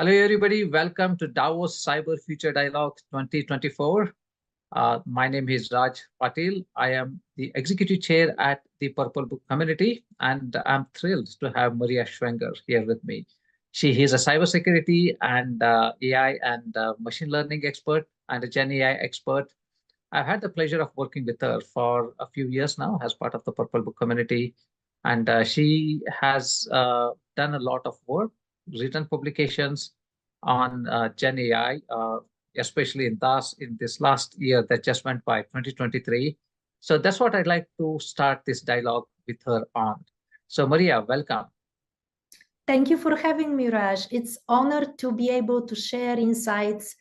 Hello, everybody. Welcome to Davos Cyber Future Dialogue 2024. My name is Raj Patil. I am the Executive Chair at the Purple Book Community, and I'm thrilled to have Maria Schwenger here with me. She is a cybersecurity and AI and machine learning expert and a Gen AI expert. I've had the pleasure of working with her for a few years now as part of the Purple Book Community, and she has done a lot of work, written publications on Gen AI, especially in this last year that just went by, 2023. So that's what I'd like to start this dialogue with her on. So Maria, welcome. Thank you for having me, Raj. It's honored to be able to share insights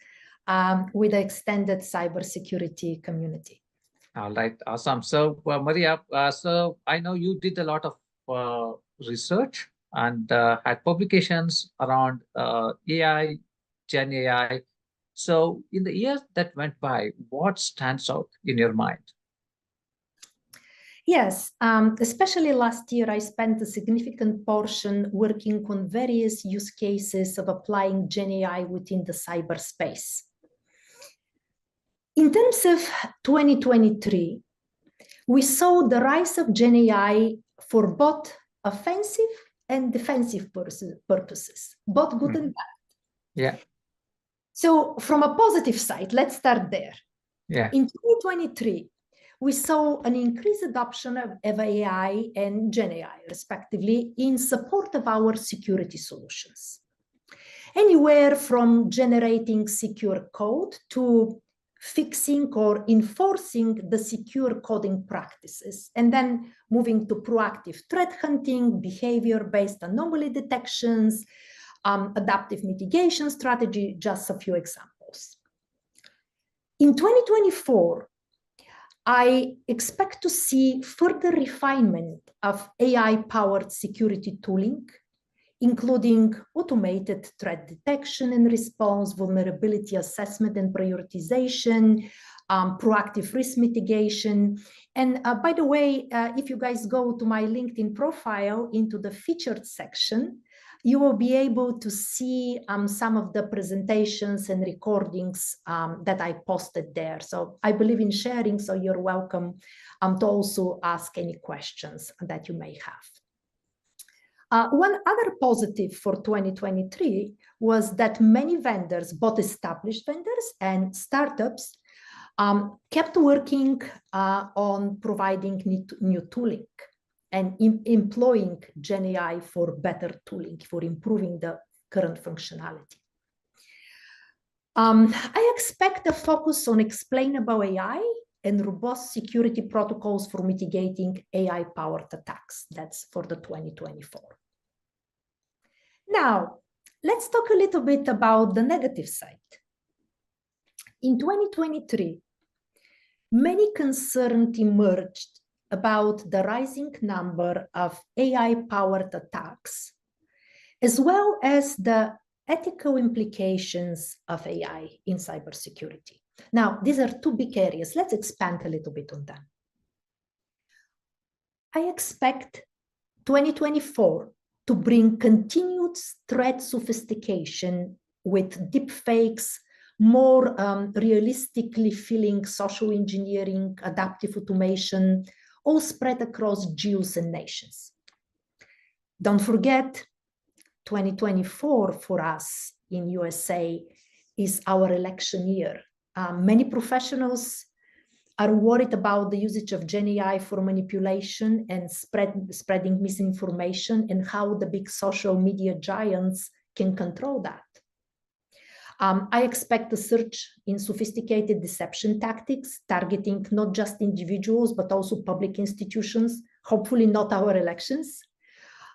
with the extended cybersecurity community. All right, awesome. So Maria, so I know you did a lot of research and had publications around AI, Gen AI. So in the years that went by, what stands out in your mind? Yes, especially last year, I spent a significant portion working on various use cases of applying Gen AI within the cyberspace. In terms of 2023, we saw the rise of Gen AI for both offensive and defensive purposes, both good and bad. Yeah. So from a positive side, let's start there. Yeah. In 2023, we saw an increased adoption of AI and Gen AI, respectively, in support of our security solutions. Anywhere from generating secure code to fixing or enforcing the secure coding practices, and then moving to proactive threat hunting, behavior-based anomaly detections, adaptive mitigation strategy, just a few examples. In 2024, I expect to see further refinement of AI-powered security tooling, including automated threat detection and response, vulnerability assessment and prioritization, proactive risk mitigation. And by the way, if you guys go to my LinkedIn profile into the featured section, you will be able to see some of the presentations and recordings that I posted there. So I believe in sharing, so you're welcome to also ask any questions that you may have. One other positive for 2023 was that many vendors, both established vendors and startups, kept working on providing new tooling and employing Gen AI for better tooling, for improving the current functionality. I expect a focus on explainable AI and robust security protocols for mitigating AI-powered attacks. That's for the 2024. Now, let's talk a little bit about the negative side. In 2023, many concerns emerged about the rising number of AI-powered attacks, as well as the ethical implications of AI in cybersecurity. Now, these are two big areas. Let's expand a little bit on them. I expect 2024 to bring continued threat sophistication with deepfakes, more realistically feeling social engineering, adaptive automation, all spread across geos and nations. Don't forget, 2024 for us in USA is our election year. Many professionals are worried about the usage of Gen AI for manipulation and spreading misinformation, and how the big social media giants can control that. I expect a surge in sophisticated deception tactics, targeting not just individuals, but also public institutions, hopefully not our elections.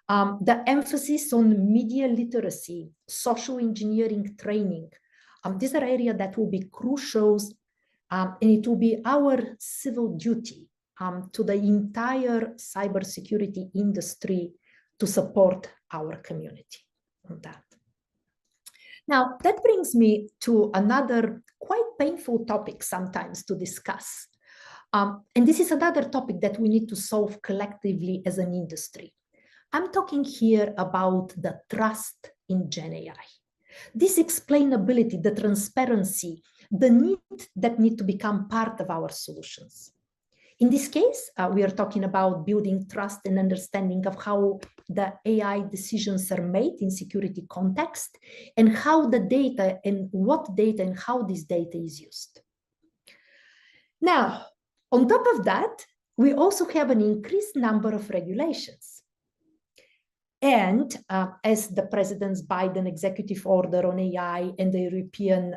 The emphasis on media literacy, social engineering training, these are areas that will be crucial, and it will be our civil duty to the entire cybersecurity industry to support our community on that. Now, that brings me to another quite painful topic sometimes to discuss. And this is another topic that we need to solve collectively as an industry. I'm talking here about the trust in Gen AI. This explainability, the transparency, the need to become part of our solutions. In this case, we are talking about building trust and understanding of how the AI decisions are made in security context, and how the data and what data and how this data is used. Now, on top of that, we also have an increased number of regulations. And as the President Biden executive order on AI and the European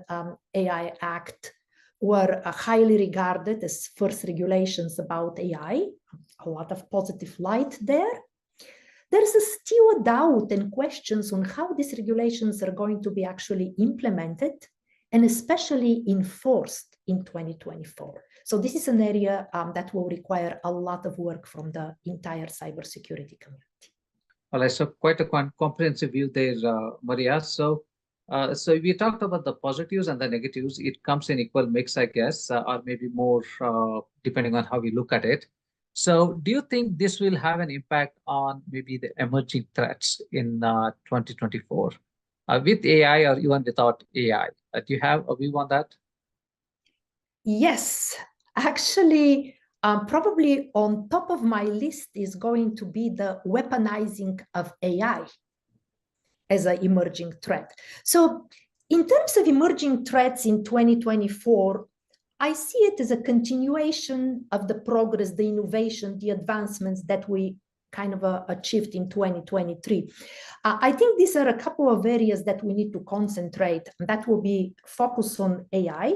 AI Act were highly regarded as first regulations about AI, a lot of positive light there. There's still a doubt and questions on how these regulations are going to be actually implemented and especially enforced in 2024. So this is an area that will require a lot of work from the entire cybersecurity community. All right, so quite a comprehensive view there, Maria. So we talked about the positives and the negatives. It comes in equal mix, I guess, or maybe more depending on how we look at it. So do you think this will have an impact on maybe the emerging threats in 2024 with AI or even without AI? Do you have a view on that? Yes, actually, probably on top of my list is going to be the weaponizing of AI as an emerging threat. So in terms of emerging threats in 2024, I see it as a continuation of the progress, the innovation, the advancements that we kind of achieved in 2023. I think these are a couple of areas that we need to concentrate. That will be focus on AI,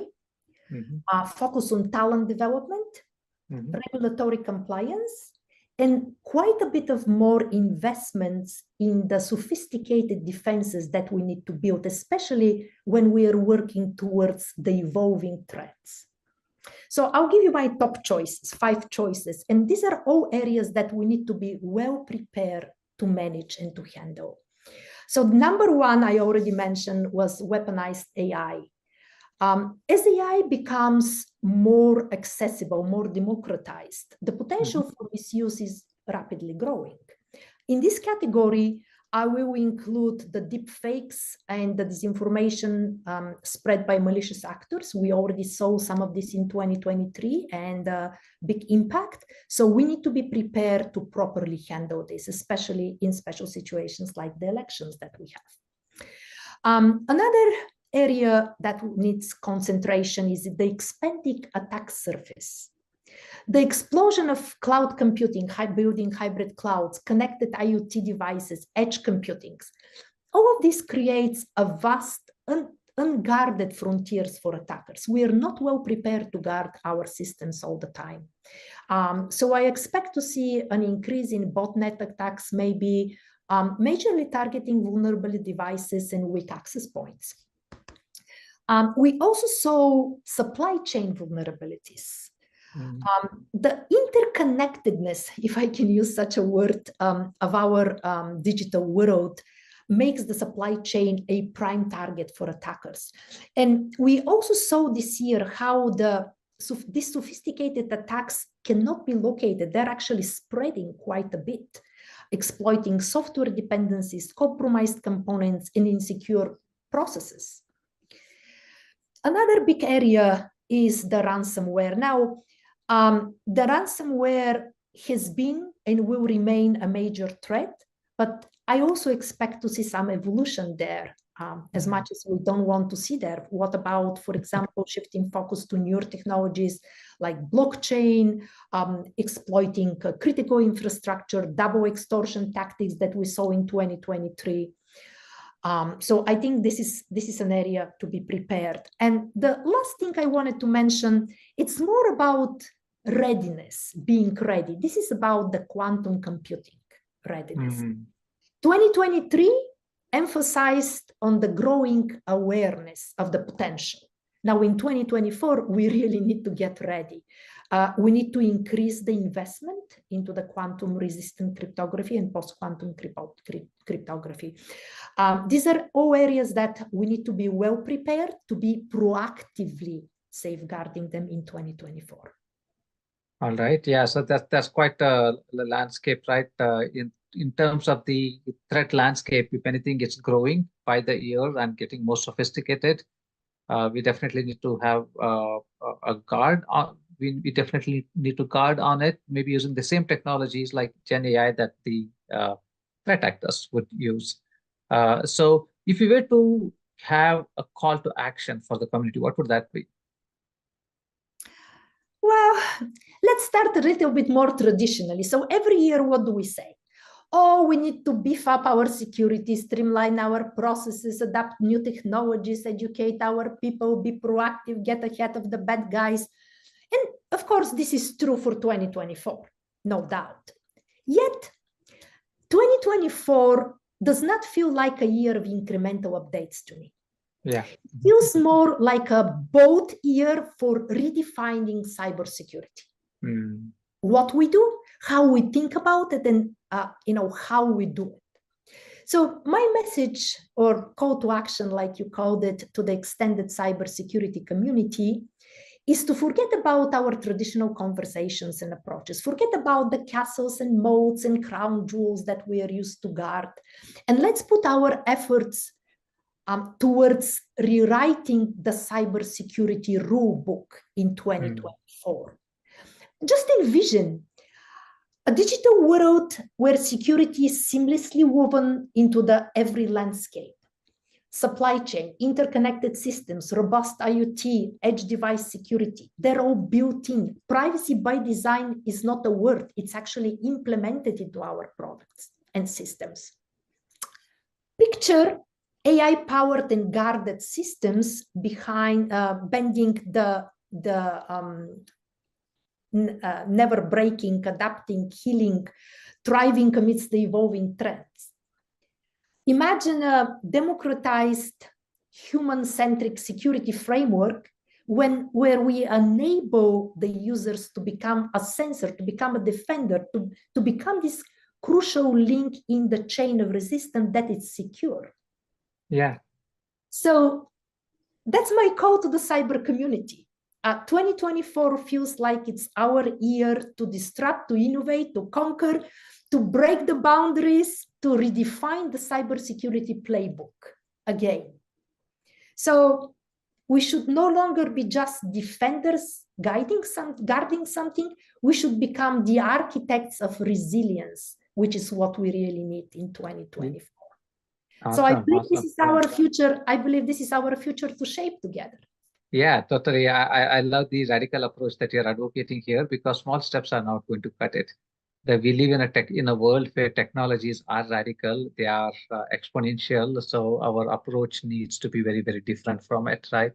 focus on talent development, regulatory compliance, and quite a bit of more investments in the sophisticated defenses that we need to build, especially when we are working towards the evolving threats. So I'll give you my top choices, 5 choices, and these are all areas that we need to be well prepared to manage and to handle. So number 1, I already mentioned, was weaponized AI. As AI becomes more accessible, more democratized, the potential for misuse is rapidly growing. In this category, I will include the deep fakes and the disinformation spread by malicious actors. We already saw some of this in 2023 and big impact. So we need to be prepared to properly handle this, especially in special situations like the elections that we have. Another area that needs concentration is the expanding attack surface. The explosion of cloud computing, building hybrid clouds, connected IoT devices, edge computing, all of this creates a vast, unguarded frontiers for attackers. We are not well prepared to guard our systems all the time. So I expect to see an increase in botnet attacks, maybe majorly targeting vulnerable devices and weak access points. We also saw supply chain vulnerabilities. The interconnectedness, if I can use such a word, of our digital world makes the supply chain a prime target for attackers. And we also saw this year how these sophisticated attacks cannot be located. They're actually spreading quite a bit, exploiting software dependencies, compromised components, and insecure processes. Another big area is the ransomware. Now, the ransomware has been and will remain a major threat, but I also expect to see some evolution there, as much as we don't want to see there. What about, for example, shifting focus to newer technologies like blockchain, exploiting critical infrastructure, double extortion tactics that we saw in 2023. So I think this is an area to be prepared. And the last thing I wanted to mention, it's more about readiness, being ready. This is about the quantum computing readiness. 2023 emphasized on the growing awareness of the potential. Now in 2024, we really need to get ready. We need to increase the investment into the quantum resistant cryptography and post-quantum cryptography. These are all areas that we need to be well prepared to be proactively safeguarding them in 2024. All right. Yeah. So that's quite a landscape, right? In in terms of the threat landscape, if anything, it's growing by the year and getting more sophisticated. We definitely need to have a guard on. We definitely need to guard on it, maybe using the same technologies like Gen AI that the threat actors would use. So if you were to have a call to action for the community, what would that be? Well, let's start a little bit more traditionally. So every year, what do we say? Oh, we need to beef up our security, streamline our processes, adapt new technologies, educate our people, be proactive, get ahead of the bad guys. And of course, this is true for 2024, no doubt. Yet, 2024 does not feel like a year of incremental updates to me. Yeah. It feels more like a bold year for redefining cybersecurity. Mm. What we do, how we think about it, and how we do it. So my message or call to action, like you called it, to the extended cybersecurity community is to forget about our traditional conversations and approaches. Forget about the castles and moats and crown jewels that we are used to guard. And let's put our efforts towards rewriting the cybersecurity rule book in 2024. Just envision a digital world where security is seamlessly woven into the every landscape. Supply chain, interconnected systems, robust IoT, edge device security, they're all built in. Privacy by design is not a word, it's actually implemented into our products and systems. Picture AI-powered and guarded systems behind bending the never breaking, adapting, healing, thriving amidst the evolving trends. Imagine a democratized, human-centric security framework where we enable the users to become a sensor, to become a defender, to become this crucial link in the chain of resistance that is secure. Yeah. So that's my call to the cyber community. 2024 feels like it's our year to disrupt, to innovate, to conquer, to break the boundaries, to redefine the cybersecurity playbook again. So we should no longer be just defenders guarding something. We should become the architects of resilience, which is what we really need in 2024. Awesome, so I believe awesome. This is our future. I believe this is our future to shape together. Yeah, totally. I love the radical approach that you're advocating here, because small steps are not going to cut it. That we live in a world where technologies are radical, they are exponential. So our approach needs to be very, very different from it, right?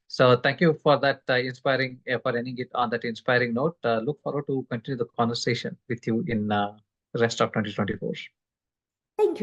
So thank you for that for ending it on that inspiring note. Look forward to continue the conversation with you in the rest of 2024. Thank you.